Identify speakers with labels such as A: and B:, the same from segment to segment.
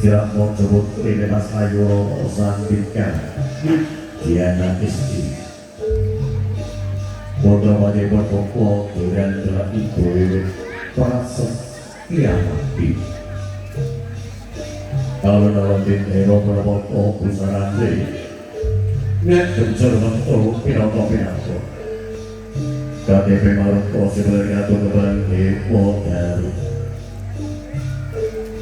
A: Siap mau jemput ini Mas Ayu Sandika Diana istri Bodoh wajib berkoko dan telah ibu proses kiamati kalau dalam hero berkoko pusaran deh net pencerman toluk pinatu KTP Maroko sebenarnya tuh kebarang hebo dari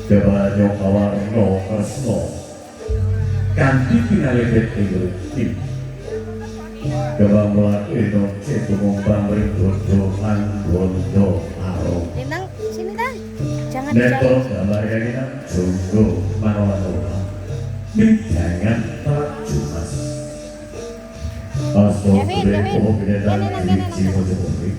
A: kebanyakan kawan no kasno kanti pinalebet tim kebang melaki no cetu ngombang berdodoan bondo aro
B: Lintang, sini Tang. Jangan
A: neto
B: dijauh.
A: gambar yang ini jumbo manoa jangan terjumas Asto
B: Kevin.
A: Reko Binetan Biji Mojopuri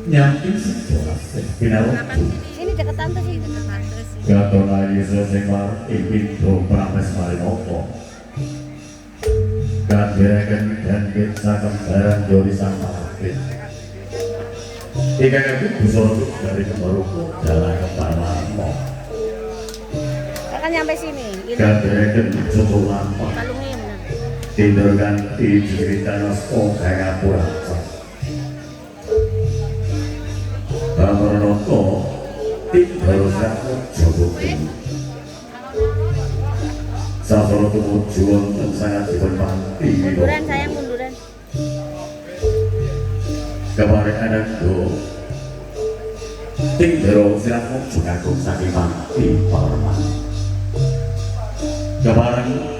A: Nyamping situasi Pinarutu
B: Sini dekat tante sih, dekat tante sih.
A: Gatona Yesus Semar Ibinto Prames Marinoko Gandirakan dan Bitsa Kembaran Jori Sama Rapid Ikan itu busur dari Kemaruku Jalan Kembaramo
B: Akan nyampe sini.
A: Gandirakan Joto Lama
B: Kalungnya benar.
A: Tidur ganti cerita Nosko Kaya Pura Bamronoko Tidur Raku Jogoku Safaro Tumujuan yang sangat dihormati
B: Munduran sayang, munduran.
A: Kemarin anakku Tidur Raku Jogaku Sakiman Tiparman Kemarin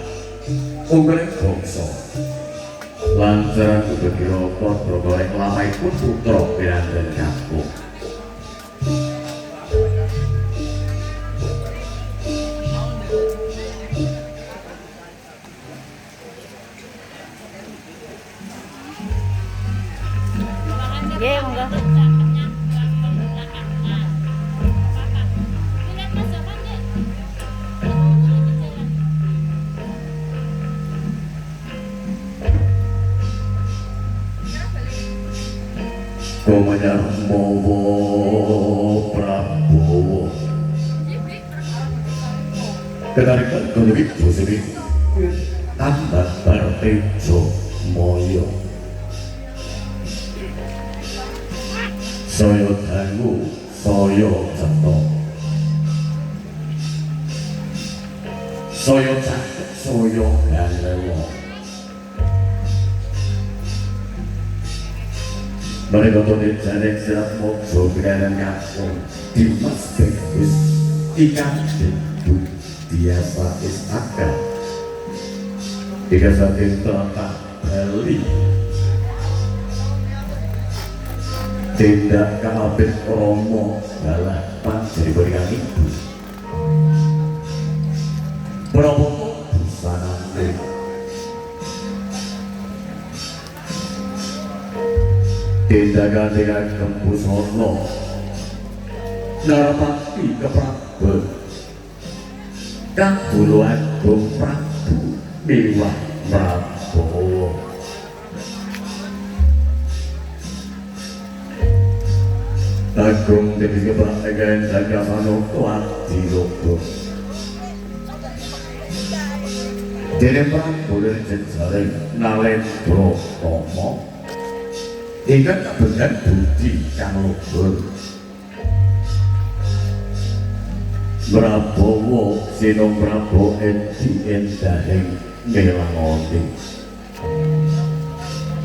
A: Ungguling bongso Lantaran udah dirokok bergolek lamai pun putrok dan kampung
B: Ya, monggo.
A: Komanya Mowo Prabowo Kenarikan Kolewik Josewik Tambah Bartejo Moyo Soyo Dangu Soyo Ceto Soyo Cakep Soyo Galewo Mereka tulis jalan silat mojo bidanan kampung Dimas Begus Ikan Debu Diasa Istaka Tiga satin telah Bali Tindak Kabit Romo Balapan jadi berikan ibu Promo Busana Tindakan dengan Kempusono Narapati Keprabet Kabuluan Bung Prabu Miwah Prabowo Agung Dewi Keprabet Jaga Manokwar di Logo Dene Prabu dari Jensaring Nalendro Tomo Ikan kebenaran budi kang luhur Prabowo Sino Prabowo Edi Endahing Melangoni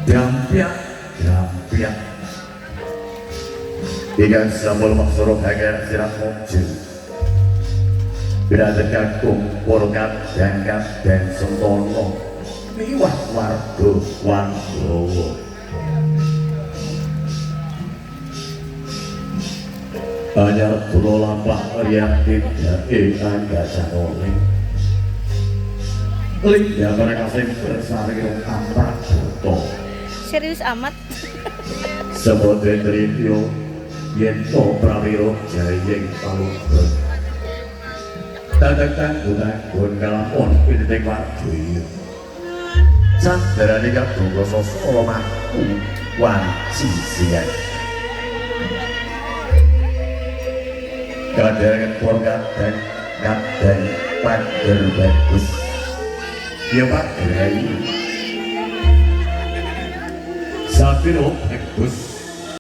A: Dampiak Ikan Samuel Maksoro Hagar Sirat Mojo Berada Kakung Porkat Jangkat dan Sentono Miwah Wargo Wandowo Banyak pulau lapak yang tidak angga canoling Liga mereka sing bersari amrak buto
B: Serius amat.
A: Sebagai Tritio Yento Prawiro Jayeng Palungber Tadaktan Gunakun Kalapon Piditek Wadwi Sandarani Kabung Rosos Olomaku Wanci Sian Kadangan Porkat dan Kapten Pader bagus. Ya Pak Rai. Sapiro bagus.